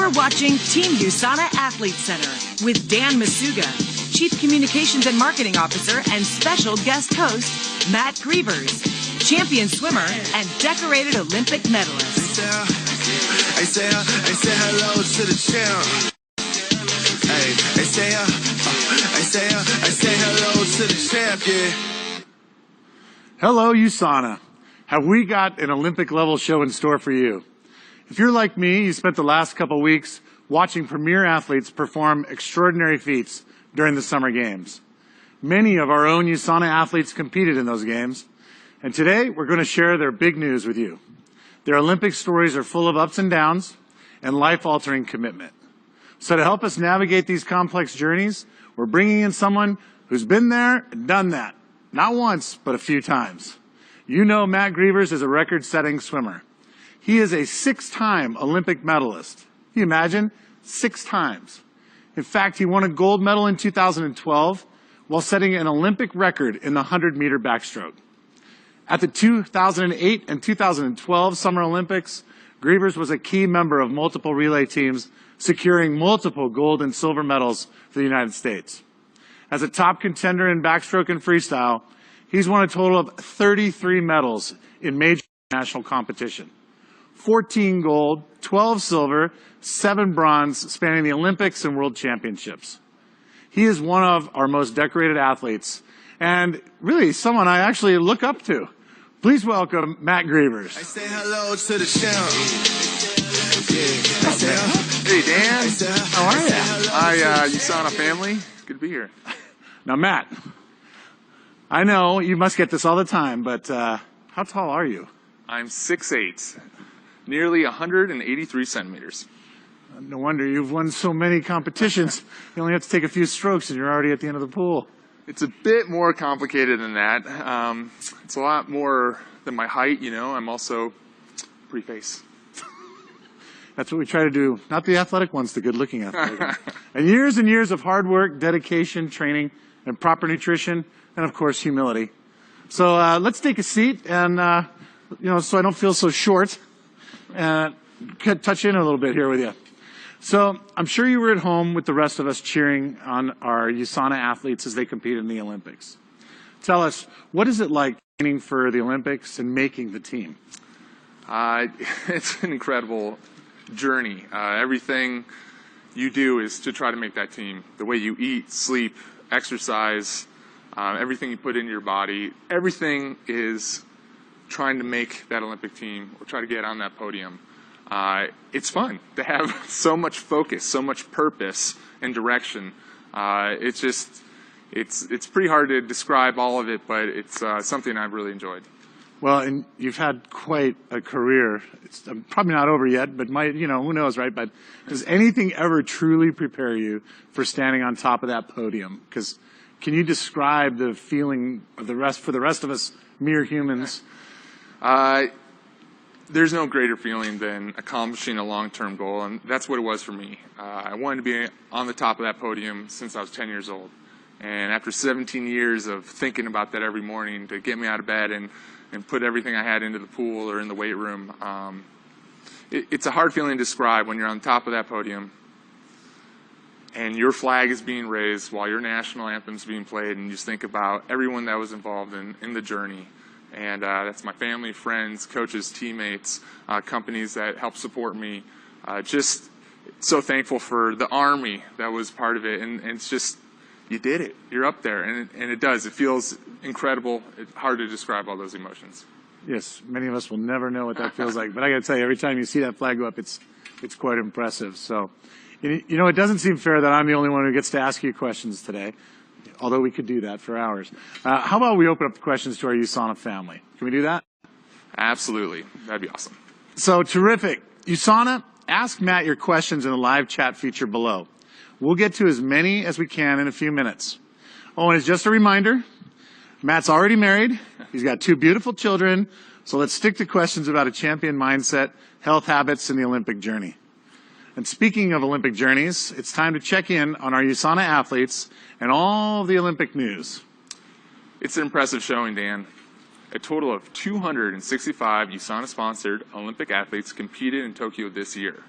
You're watching Team USANA Athletes Center with Dan Macuga, Chief Communications and Marketing Officer and special guest host, Matt Grevers, champion swimmer and decorated Olympic medalist. I say hello to the champ. I say hello to the champ, yeah. Hello, USANA. Have we got an Olympic level show in store for you? If you're like me, you spent the last couple weeks watching premier athletes perform extraordinary feats during the Summer Games. Many of our own USANA athletes competed in those games, and today we're going to share their big news with you. Their Olympic stories are full of ups and downs and life-altering commitment. So to help us navigate these complex journeys, we're bringing in someone who's been there and done that, not once, but a few times. You know Matt Grevers is a record-setting swimmer. He is a 6-time Olympic medalist. Can you imagine? 6 times. In fact, he won a gold medal in 2012 while setting an Olympic record in the 100-meter backstroke. At the 2008 and 2012 Summer Olympics, Grevers was a key member of multiple relay teams, securing multiple gold and silver medals for the United States. As a top contender in backstroke and freestyle, he's won a total of 33 medals in major national competition. 14 gold, 12 silver, 7 bronze, spanning the Olympics and World Championships. He is one of our most decorated athletes, and really someone I actually look up to. Please welcome Matt Grevers. I say hello to the champ. Hey, Dan. How are you? Hi, USANA family. Good to be here. Now, Matt, I know you must get this all the time, but how tall are you? I'm 6'8", nearly 183 centimeters. No wonder you've won so many competitions. You only have to take a few strokes and you're already at the end of the pool. It's a bit more complicated than that. It's a lot more than my height, you know. I'm also pretty face. That's what we try to do. Not the athletic ones, the good-looking athletic ones. And years of hard work, dedication, training, and proper nutrition, and of course, humility. So let's take a seat and, so I don't feel so short, touch in a little bit here with you. So I'm sure you were at home with the rest of us cheering on our USANA athletes as they compete in the Olympics. Tell us, what is it like training for the Olympics and making the team? It's an incredible journey. Everything you do is to try to make that team. The way you eat, sleep, exercise, everything you put into your body, everything is trying to make that Olympic team or try to get on that podium. It's fun to have so much focus, so much purpose and direction. It's pretty hard to describe all of it, but it's something I've really enjoyed. Well, and you've had quite a career. It's probably not over yet, but who knows, right? But does anything ever truly prepare you for standing on top of that podium? Because can you describe the feeling of for the rest of us mere humans? There's no greater feeling than accomplishing a long-term goal, and that's what it was for me. I wanted to be on the top of that podium since I was 10 years old. And after 17 years of thinking about that every morning to get me out of bed and put everything I had into the pool or in the weight room, it's a hard feeling to describe when you're on top of that podium and your flag is being raised while your national anthem is being played, and you just think about everyone that was involved in the journey. And that's my family, friends, coaches, teammates, companies that help support me. Just so thankful for the Army that was part of it. And it's just, you did it. You're up there. And it does. It feels incredible. It's hard to describe all those emotions. Yes, many of us will never know what that feels like. But I got to tell you, every time you see that flag go up, it's quite impressive. So, it doesn't seem fair that I'm the only one who gets to ask you questions today, although we could do that for hours. How about we open up the questions to our USANA family? Can we do that? Absolutely. That'd be awesome. So, terrific. USANA, ask Matt your questions in the live chat feature below. We'll get to as many as we can in a few minutes. Oh, and it's just a reminder, Matt's already married. He's got 2 beautiful children. So let's stick to questions about a champion mindset, health habits, and the Olympic journey. And speaking of Olympic journeys, it's time to check in on our USANA athletes and all the Olympic news. It's an impressive showing, Dan. A total of 265 USANA-sponsored Olympic athletes competed in Tokyo this year.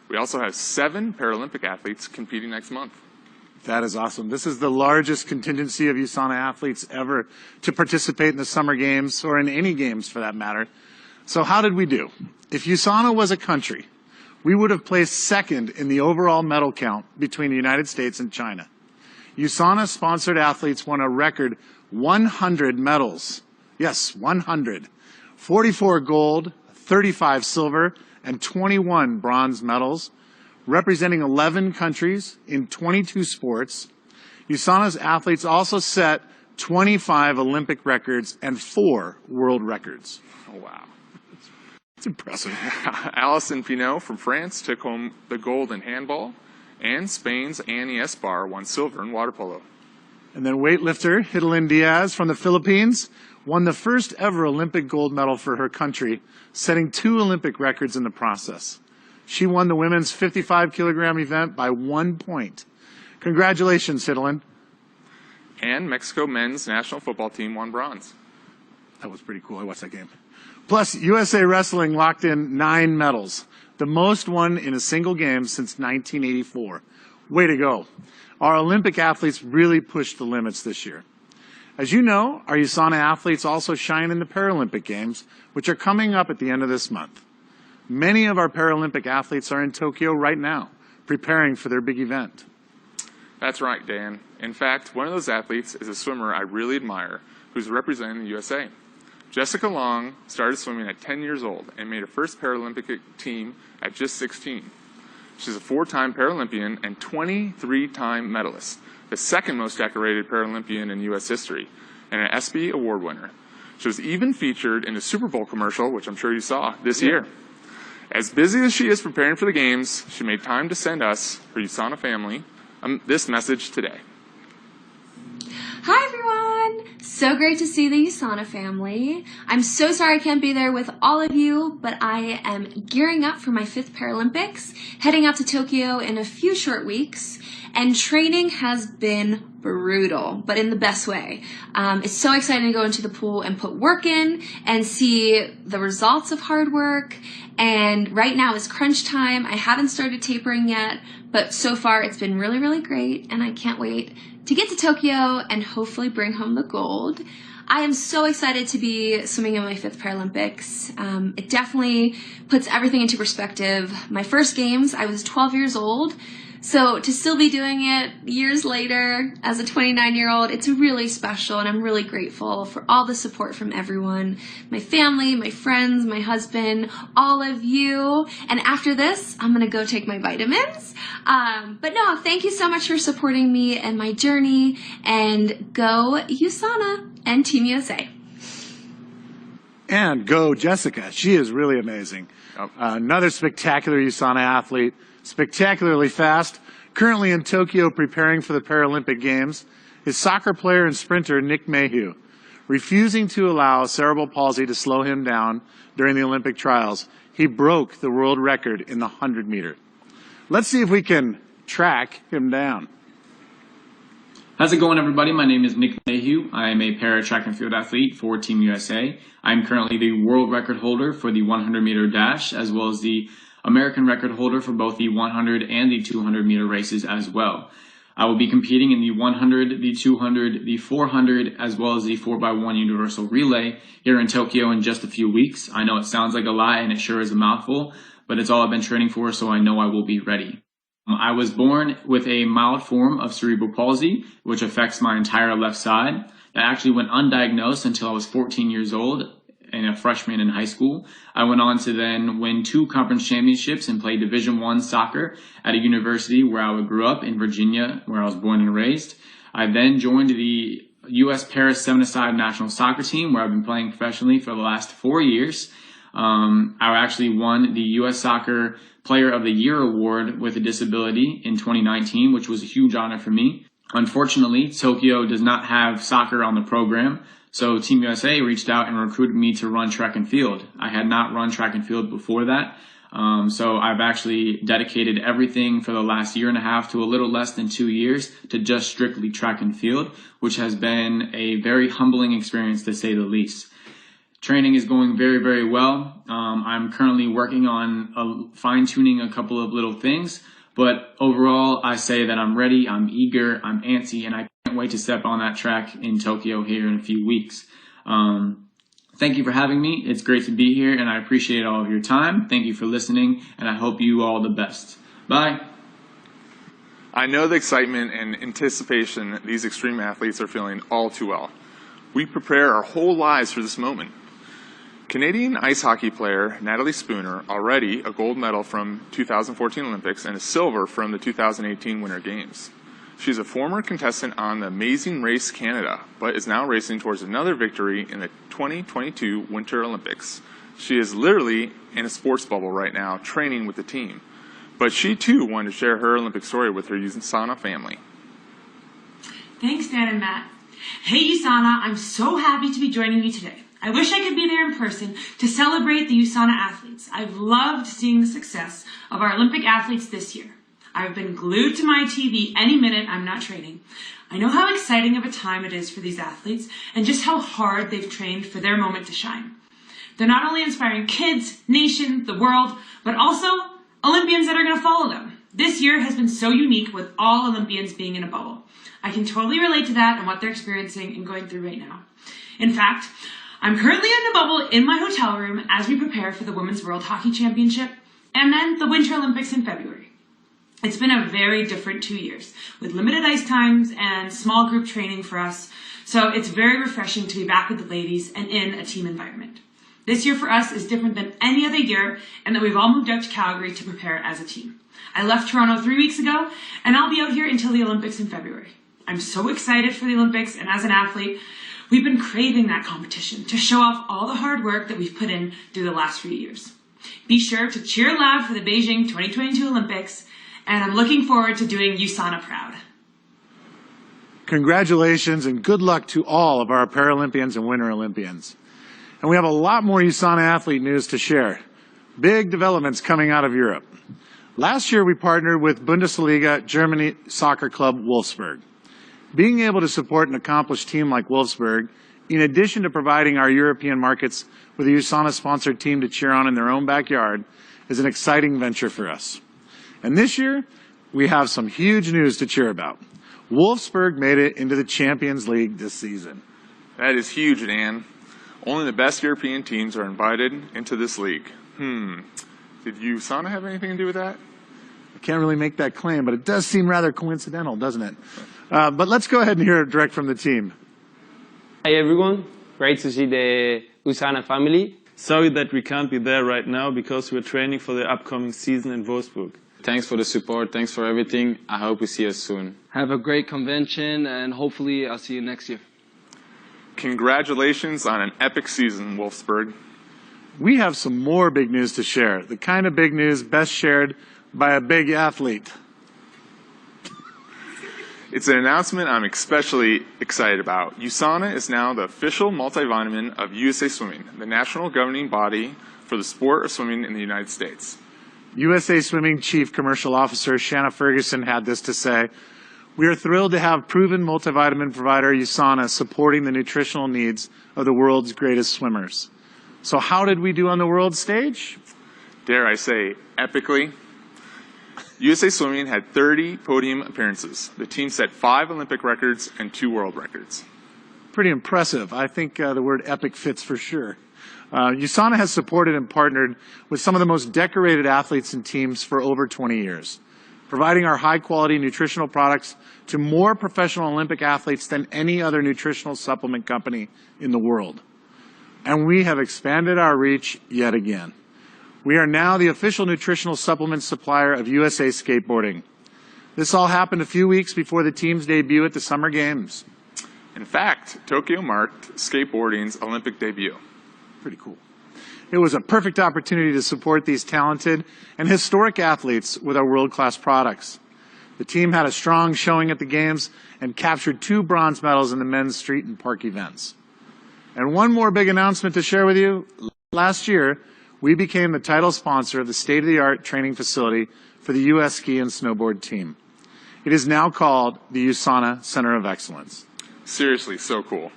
We also have 7 Paralympic athletes competing next month. That is awesome. This is the largest contingency of USANA athletes ever to participate in the Summer Games, or in any games for that matter. So how did we do? If USANA was a country, we would have placed second in the overall medal count between the United States and China. USANA-sponsored athletes won a record 100 medals. Yes, 100. 44 gold, 35 silver, and 21 bronze medals, representing 11 countries in 22 sports. USANA's athletes also set 25 Olympic records and 4 world records. Oh, wow. It's impressive. Alison Pinot from France took home the gold in handball, and Spain's Annie Esbar won silver in water polo. And then weightlifter Hidalyn Diaz from the Philippines won the first ever Olympic gold medal for her country, setting 2 Olympic records in the process. She won the women's 55-kilogram event by 1 point. Congratulations, Hidalyn. And Mexico men's national football team won bronze. That was pretty cool. I watched that game. Plus, USA Wrestling locked in 9 medals, the most won in a single game since 1984. Way to go. Our Olympic athletes really pushed the limits this year. As you know, our USANA athletes also shine in the Paralympic Games, which are coming up at the end of this month. Many of our Paralympic athletes are in Tokyo right now, preparing for their big event. That's right, Dan. In fact, one of those athletes is a swimmer I really admire who's representing the USA. Jessica Long started swimming at 10 years old and made her first Paralympic team at just 16. She's a 4-time Paralympian and 23-time medalist, the second most decorated Paralympian in U.S. history, and an ESPY award winner. She was even featured in a Super Bowl commercial, which I'm sure you saw, this year. As busy as she is preparing for the games, she made time to send us, her USANA family, this message today. Hi everyone! So great to see the USANA family. I'm so sorry I can't be there with all of you, but I am gearing up for my 5th Paralympics, heading out to Tokyo in a few short weeks, and training has been brutal, but in the best way. It's so exciting to go into the pool and put work in and see the results of hard work. And right now is crunch time. I haven't started tapering yet, but so far it's been really, really great, and I can't wait to get to Tokyo and hopefully bring home the gold. I am so excited to be swimming in my 5th Paralympics. It definitely puts everything into perspective. My first games, I was 12 years old. So to still be doing it years later as a 29-year-old, it's really special, and I'm really grateful for all the support from everyone, my family, my friends, my husband, all of you. And after this, I'm going to go take my vitamins. But no, thank you so much for supporting me and my journey, and go USANA and Team USA. And go Jessica. She is really amazing. Another spectacular USANA athlete. Spectacularly fast, currently in Tokyo preparing for the Paralympic Games, is soccer player and sprinter Nick Mayhugh, refusing to allow cerebral palsy to slow him down during the Olympic trials. He broke the world record in the 100-meter. Let's see if we can track him down. How's it going, everybody? My name is Nick Mayhugh. I am a para-track and field athlete for Team USA. I'm currently the world record holder for the 100-meter dash, as well as the American record holder for both the 100 and the 200 meter races as well. I will be competing in the 100, the 200, the 400, as well as the 4x1 universal relay here in Tokyo in just a few weeks. I know it sounds like a lot, and it sure is a mouthful, but it's all I've been training for, so I know I will be ready. I was born with a mild form of cerebral palsy, which affects my entire left side. That actually went undiagnosed until I was 14 years old and a freshman in high school. I went on to then win 2 conference championships and play Division I soccer at a university where I grew up in Virginia, where I was born and raised. I then joined the U.S. Paris 7-a-side national soccer team, where I've been playing professionally for the last 4 years. I actually won the U.S. Soccer Player of the Year award with a disability in 2019, which was a huge honor for me. Unfortunately, Tokyo does not have soccer on the program, so Team USA reached out and recruited me to run track and field. I had not run track and field before that, so I've actually dedicated everything for the last 1.5 years to a little less than 2 years to just strictly track and field, which has been a very humbling experience to say the least. Training is going very, very well. I'm currently working on fine-tuning a couple of little things, but overall, I say that I'm ready, I'm eager, I'm antsy, and I can't wait to step on that track in Tokyo here in a few weeks. Thank you for having me. It's great to be here, and I appreciate all of your time. Thank you for listening, and I hope you all the best. Bye. I know the excitement and anticipation these extreme athletes are feeling all too well. We prepare our whole lives for this moment. Canadian ice hockey player Natalie Spooner, already a gold medal from 2014 Olympics and a silver from the 2018 Winter Games. She's a former contestant on the Amazing Race Canada, but is now racing towards another victory in the 2022 Winter Olympics. She is literally in a sports bubble right now, training with the team. But she too wanted to share her Olympic story with her USANA family. Thanks, Dan and Matt. Hey USANA, I'm so happy to be joining you today. I wish I could be there in person to celebrate the USANA athletes. I've loved seeing the success of our Olympic athletes this year. I've been glued to my TV any minute I'm not training. I know how exciting of a time it is for these athletes and just how hard they've trained for their moment to shine. They're not only inspiring kids, nations, the world, but also Olympians that are going to follow them. This year has been so unique with all Olympians being in a bubble. I can totally relate to that and what they're experiencing and going through right now. In fact, I'm currently in a bubble in my hotel room as we prepare for the Women's World Hockey Championship and then the Winter Olympics in February. It's been a very different 2 years with limited ice times and small group training for us, so it's very refreshing to be back with the ladies and in a team environment. This year for us is different than any other year and that we've all moved out to Calgary to prepare as a team. I left Toronto 3 weeks ago and I'll be out here until the Olympics in February. I'm so excited for the Olympics, and as an athlete, we've been craving that competition to show off all the hard work that we've put in through the last few years. Be sure to cheer loud for the Beijing 2022 Olympics, and I'm looking forward to doing USANA proud. Congratulations and good luck to all of our Paralympians and Winter Olympians. And we have a lot more USANA athlete news to share. Big developments coming out of Europe. Last year we partnered with Bundesliga Germany soccer club Wolfsburg. Being able to support an accomplished team like Wolfsburg, in addition to providing our European markets with a USANA-sponsored team to cheer on in their own backyard, is an exciting venture for us. And this year, we have some huge news to cheer about. Wolfsburg made it into the Champions League this season. That is huge, Dan. Only the best European teams are invited into this league. Did USANA have anything to do with that? I can't really make that claim, but it does seem rather coincidental, doesn't it? But let's go ahead and hear it direct from the team. Hi everyone, great to see the USANA family. Sorry that we can't be there right now because we're training for the upcoming season in Wolfsburg. Thanks for the support, thanks for everything. I hope we see us soon. Have a great convention and hopefully I'll see you next year. Congratulations on an epic season, Wolfsburg. We have some more big news to share, the kind of big news best shared by a big athlete. It's an announcement I'm especially excited about. USANA is now the official multivitamin of USA Swimming, the national governing body for the sport of swimming in the United States. USA Swimming Chief Commercial Officer Shanna Ferguson had this to say: "We are thrilled to have proven multivitamin provider USANA supporting the nutritional needs of the world's greatest swimmers." So how did we do on the world stage? Dare I say, epically. USA Swimming had 30 podium appearances. The team set 5 Olympic records and 2 world records. Pretty impressive. I think the word epic fits for sure. USANA has supported and partnered with some of the most decorated athletes and teams for over 20 years, providing our high-quality nutritional products to more professional Olympic athletes than any other nutritional supplement company in the world. And we have expanded our reach yet again. We are now the official nutritional supplement supplier of USA Skateboarding. This all happened a few weeks before the team's debut at the Summer Games. In fact, Tokyo marked skateboarding's Olympic debut. Pretty cool. It was a perfect opportunity to support these talented and historic athletes with our world-class products. The team had a strong showing at the Games and captured 2 bronze medals in the men's street and park events. And one more big announcement to share with you. Last year, we became the title sponsor of the state-of-the-art training facility for the U.S. ski and snowboard team. It is now called the USANA Center of Excellence. Seriously, so cool.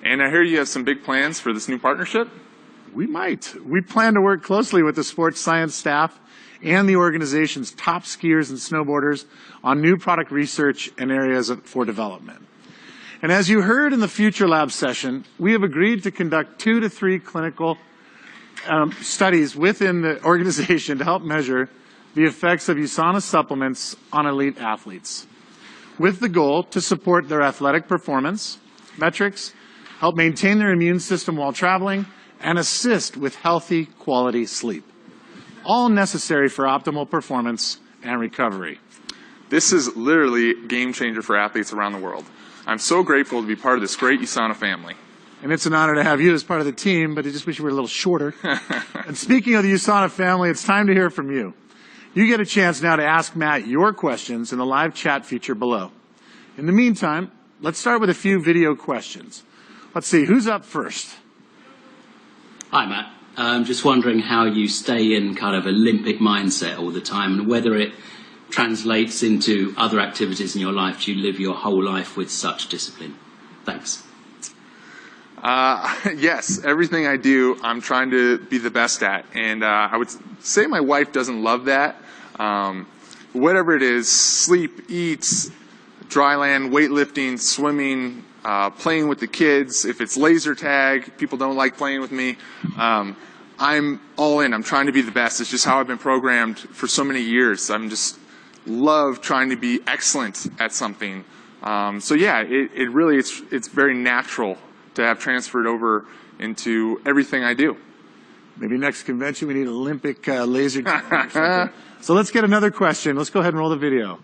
And I hear you have some big plans for this new partnership? We might. We plan to work closely with the sports science staff and the organization's top skiers and snowboarders on new product research and areas for development. And as you heard in the Future Lab session, we have agreed to conduct 2 to 3 clinical studies within the organization to help measure the effects of USANA supplements on elite athletes, with the goal to support their athletic performance metrics, help maintain their immune system while traveling, and assist with healthy, quality sleep, all necessary for optimal performance and recovery. This is literally a game changer for athletes around the world. I'm so grateful to be part of this great USANA family. And it's an honor to have you as part of the team, but I just wish you were a little shorter. And speaking of the USANA family, it's time to hear from you. You get a chance now to ask Matt your questions in the live chat feature below. In the meantime, let's start with a few video questions. Let's see, who's up first? Hi, Matt. I'm just wondering how you stay in kind of Olympic mindset all the time and whether it translates into other activities in your life. Do you live your whole life with such discipline? Thanks. Yes, everything I do, I'm trying to be the best at. And I would say my wife doesn't love that. Whatever it is, sleep, eats, dry land, weightlifting, swimming, playing with the kids. If it's laser tag, people don't like playing with me. I'm all in. I'm trying to be the best. It's just how I've been programmed for so many years. I'm just love trying to be excellent at something. So yeah, it really, it's very natural to have transferred over into everything I do. Maybe next convention we need Olympic laser. So let's get another question. Let's go ahead and roll the video.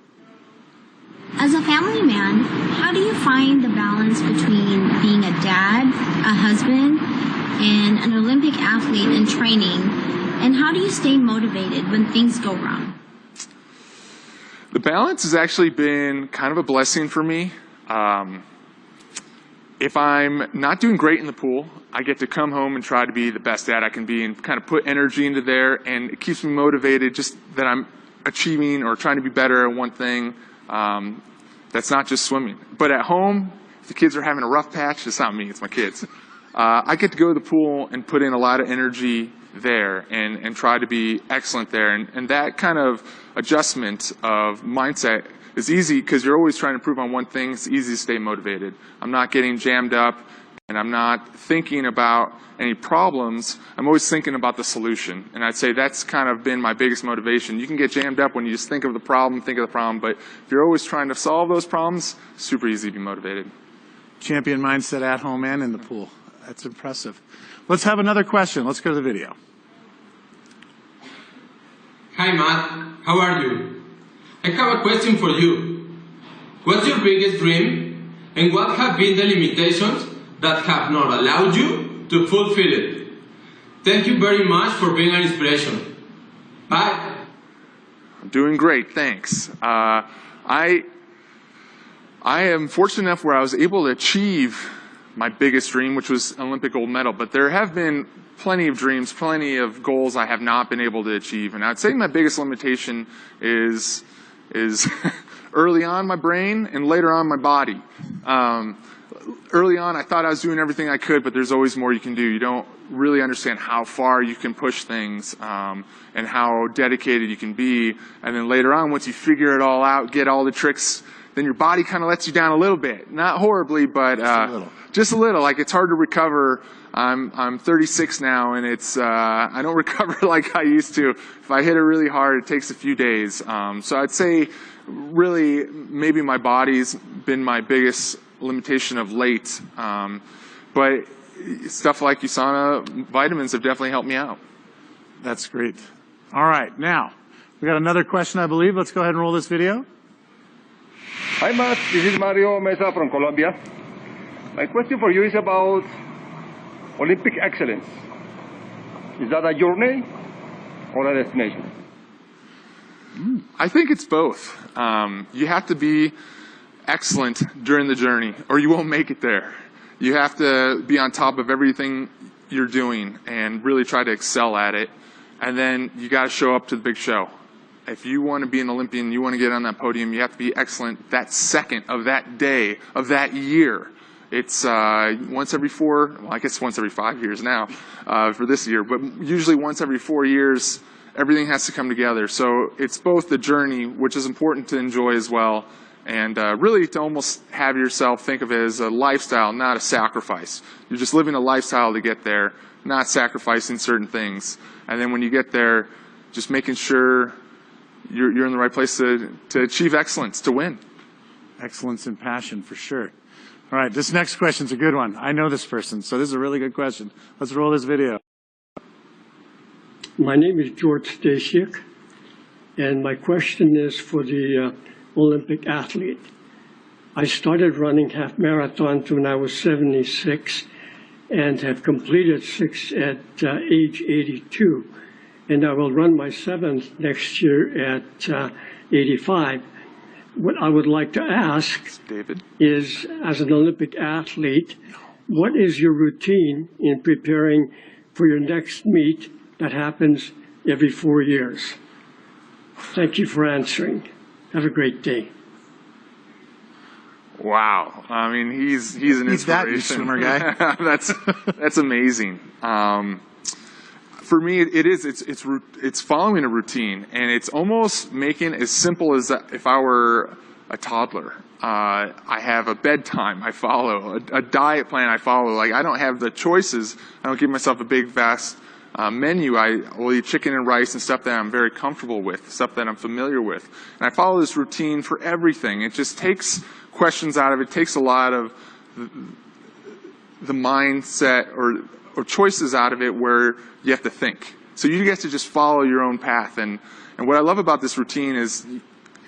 As a family man, how do you find the balance between being a dad, a husband, and an Olympic athlete in training? And how do you stay motivated when things go wrong? The balance has actually been kind of a blessing for me. If I'm not doing great in the pool, I get to come home and try to be the best dad I can be and kind of put energy into there, and it keeps me motivated just that I'm achieving or trying to be better at one thing. That's not just swimming. But at home, if the kids are having a rough patch, it's not me, it's my kids. I get to go to the pool and put in a lot of energy there and try to be excellent there. And that kind of adjustment of mindset is easy because you're always trying to improve on one thing. It's easy to stay motivated. I'm not getting jammed up and I'm not thinking about any problems. I'm always thinking about the solution. And I'd say that's kind of been my biggest motivation. You can get jammed up when you just think of the problem, but if you're always trying to solve those problems, super easy to be motivated. Champion mindset at home and in the pool. That's impressive. Let's have another question. Let's go to the video. Hi, Matt. How are you? I have a question for you. What's your biggest dream, and what have been the limitations that have not allowed you to fulfill it? Thank you very much for being an inspiration. Bye. I'm doing great, thanks. I am fortunate enough where I was able to achieve my biggest dream, which was an Olympic gold medal. But there have been plenty of dreams, plenty of goals I have not been able to achieve. And I'd say my biggest limitation is early on my brain and later on my body. Early on, I thought I was doing everything I could, but there's always more you can do. You don't really understand how far you can push things and how dedicated you can be. And then later on, once you figure it all out, get all the tricks, then your body kind of lets you down a little bit. Not horribly, but just a little. Like, it's hard to recover. I'm 36 now, and it's I don't recover like I used to. If I hit it really hard, it takes a few days. So I'd say really maybe my body's been my biggest limitation of late. But stuff like USANA vitamins have definitely helped me out. That's great. All right, now we got another question, I believe. Let's go ahead and roll this video. Hi, Matt. This is Mario Mesa from Colombia. My question for you is about Olympic excellence. Is that a journey or a destination? I think it's both. You have to be excellent during the journey or you won't make it there. You have to be on top of everything you're doing and really try to excel at it. And then you got to show up to the big show. If you want to be an Olympian, you want to get on that podium, you have to be excellent that second of that day, of that year. It's once every I guess once every 5 years now for this year, but usually once every 4 years, everything has to come together. So it's both the journey, which is important to enjoy as well, and really to almost have yourself think of it as a lifestyle, not a sacrifice. You're just living a lifestyle to get there, not sacrificing certain things. And then when you get there, just making sure you're in the right place to achieve excellence, to win. Excellence and passion, for sure. All right, this next question's a good one. I know this person, so this is a really good question. Let's roll this video. My name is George Stasiak, and my question is for the Olympic athlete. I started running half marathons when I was 76 and have completed 6 at age 82. And I will run my 7th next year at 85. What I would like to ask is, as an Olympic athlete, what is your routine in preparing for your next meet that happens every 4 years? Thank you for answering. Have a great day. Wow. I mean, he's an inspiration. That swimmer guy. That's amazing. For me, it's following a routine, and it's almost making it as simple as if I were a toddler. I have a bedtime I follow, a diet plan I follow. Like, I don't have the choices. I don't give myself a big, vast menu. I will eat chicken and rice and stuff that I'm very comfortable with, stuff that I'm familiar with. And I follow this routine for everything. It just takes questions out of it, takes a lot of the mindset or choices out of it where you have to think. So you get to just follow your own path. And what I love about this routine is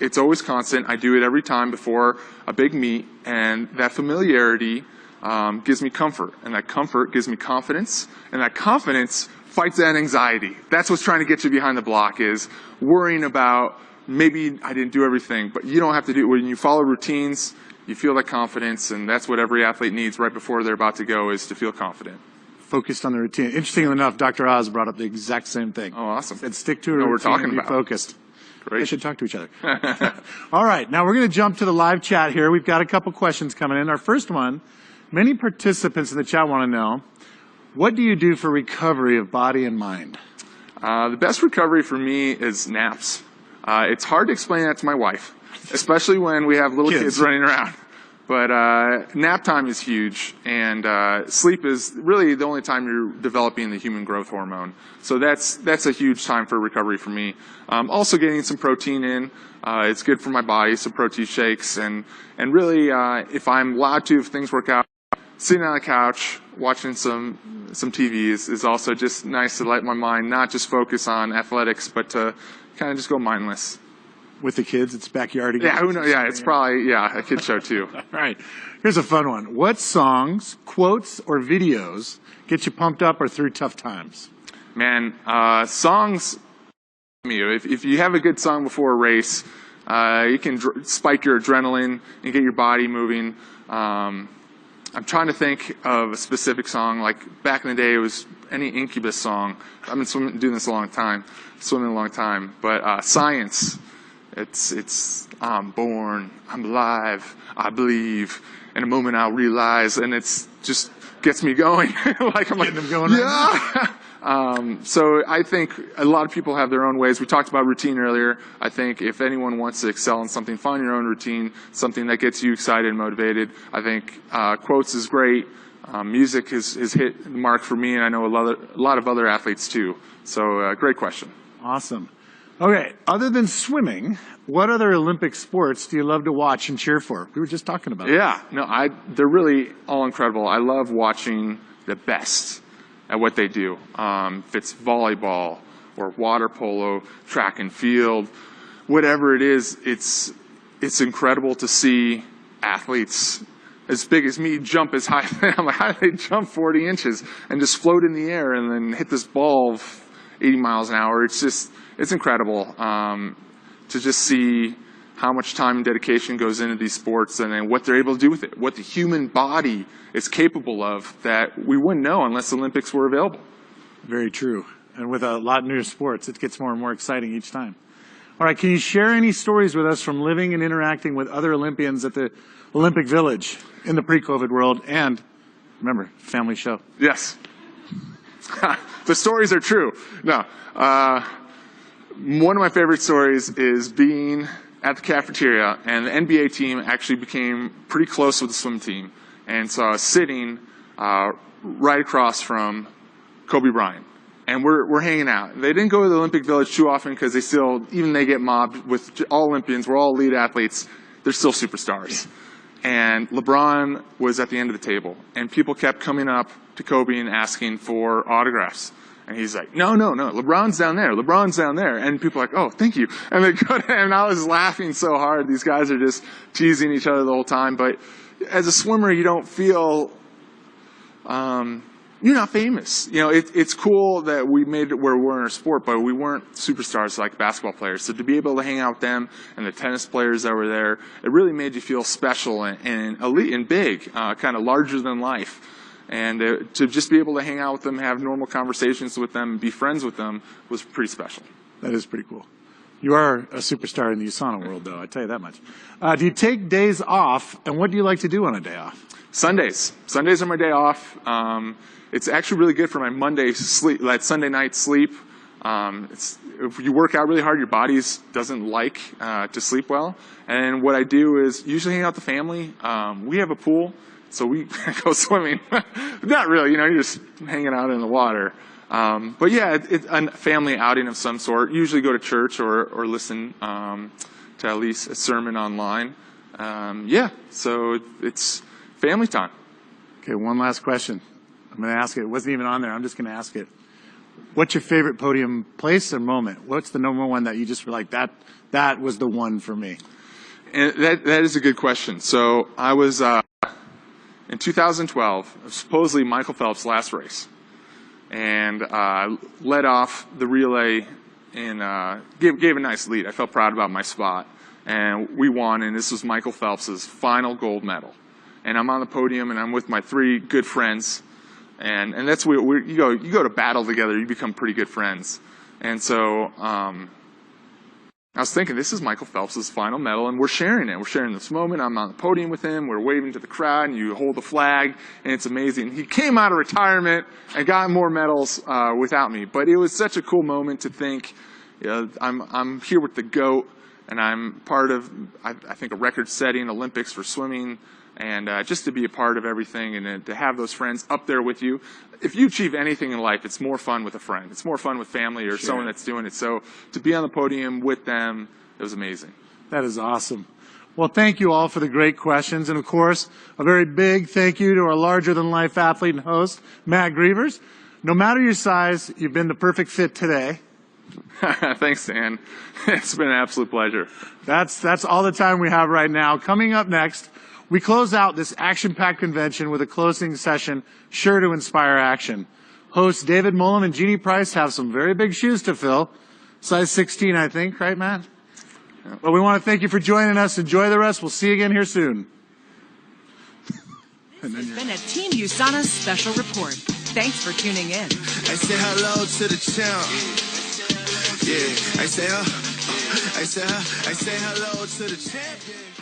it's always constant. I do it every time before a big meet, and that familiarity gives me comfort, and that comfort gives me confidence, and that confidence fights that anxiety. That's what's trying to get you behind the block, is worrying about maybe I didn't do everything, but you don't have to do it. When you follow routines, you feel that confidence, and that's what every athlete needs right before they're about to go, is to feel confident. Focused on the routine. Interestingly enough, Dr. Oz brought up the exact same thing. Oh, awesome. Said stick to a routine we're talking and be about. Focused. Great. They should talk to each other. All right, now we're going to jump to the live chat here. We've got a couple questions coming in. Our first one, many participants in the chat want to know, what do you do for recovery of body and mind? The best recovery for me is naps. It's hard to explain that to my wife, especially when we have little kids running around. But nap time is huge, and sleep is really the only time you're developing the human growth hormone. So that's a huge time for recovery for me. Also getting some protein in, it's good for my body, some protein shakes, and really if I'm allowed to, if things work out, sitting on the couch, watching some TV is also just nice to let my mind not just focus on athletics, but to kind of just go mindless. With the kids, it's backyard again. Yeah, who knows? Yeah, it's probably, a kid show too. All right. Here's a fun one. What songs, quotes, or videos get you pumped up or through tough times? Man, songs, if you have a good song before a race, you can spike your adrenaline and get your body moving. I'm trying to think of a specific song. Like back in the day, it was any Incubus song. I've been doing this swimming a long time. But Science. It's I'm born, I'm alive, I believe, in a moment I'll realize, and it's just gets me going. Like I'm like, going yeah. So I think a lot of people have their own ways. We talked about routine earlier. I think if anyone wants to excel in something, find your own routine, something that gets you excited and motivated. I think quotes is great. Music has hit the mark for me, and I know a lot of other athletes too. So great question. Awesome. Okay, other than swimming, what other Olympic sports do you love to watch and cheer for? We were just talking about they're really all incredible. I love watching the best at what they do. If it's volleyball or water polo, track and field, whatever it is, it's incredible to see athletes as big as me jump as high. I'm like, how do they jump 40 inches and just float in the air and then hit this ball 80 miles an hour? It's incredible to just see how much time and dedication goes into these sports and then what they're able to do with it, what the human body is capable of that we wouldn't know unless the Olympics were available. Very true. And with a lot of new sports, it gets more and more exciting each time. All right, can you share any stories with us from living and interacting with other Olympians at the Olympic Village in the pre-COVID world? And remember, family show. Yes. The stories are true. No. One of my favorite stories is being at the cafeteria, and the NBA team actually became pretty close with the swim team. And so I was sitting right across from Kobe Bryant. And we're hanging out. They didn't go to the Olympic Village too often because even they get mobbed with all Olympians. We're all elite athletes. They're still superstars. And LeBron was at the end of the table. And people kept coming up to Kobe and asking for autographs. And he's like, no, LeBron's down there. LeBron's down there. And people are like, oh, thank you. And they go to him, and I was laughing so hard. These guys are just teasing each other the whole time. But as a swimmer, you don't feel... you're not famous. You know, it's cool that we made it where we're in our sport, but we weren't superstars like basketball players. So to be able to hang out with them and the tennis players that were there, it really made you feel special and elite and big, kind of larger than life. And to just be able to hang out with them, have normal conversations with them, be friends with them was pretty special. That is pretty cool. You are a superstar in the USANA world, though, I tell you that much. Do you take days off, and what do you like to do on a day off? Sundays. Sundays are my day off. It's actually really good for my Monday sleep, that Sunday night sleep. If you work out really hard, your body doesn't like to sleep well. And what I do is usually hang out with the family. We have a pool, so we go swimming. Not really, you're just hanging out in the water. But yeah, it's a family outing of some sort. Usually go to church or listen to at least a sermon online. So it's family time. Okay, one last question. I'm going to ask it. It wasn't even on there. I'm just going to ask it. What's your favorite podium place or moment? What's the number one that you just were like, that was the one for me? And that is a good question. So I was, in 2012, supposedly Michael Phelps' last race. And led off the relay and gave a nice lead. I felt proud about my spot. And we won, and this was Michael Phelps' final gold medal. And I'm on the podium, and I'm with my 3 good friends. And that's where you go to battle together, you become pretty good friends. And so I was thinking, this is Michael Phelps' final medal, and we're sharing it. We're sharing this moment. I'm on the podium with him. We're waving to the crowd, and you hold the flag, and it's amazing. He came out of retirement and got more medals without me. But it was such a cool moment to think, I'm here with the GOAT, and I'm part of, I think, a record-setting Olympics for swimming. And just to be a part of everything and to have those friends up there with you. If you achieve anything in life, it's more fun with a friend. It's more fun with family or someone that's doing it. So to be on the podium with them, it was amazing. That is awesome. Well, thank you all for the great questions. And, of course, a very big thank you to our larger-than-life athlete and host, Matt Grevers. No matter your size, you've been the perfect fit today. Thanks, Dan. It's been an absolute pleasure. That's all the time we have right now. Coming up next, we close out this action-packed convention with a closing session sure to inspire action. Hosts David Mullen and Jeannie Price have some very big shoes to fill. Size 16, I think, right, Matt? Yeah. Well, we want to thank you for joining us. Enjoy the rest. We'll see you again here soon. This has been a Team USANA special report. Thanks for tuning in. I say hello to the champ. Yeah, I say hello to the champion.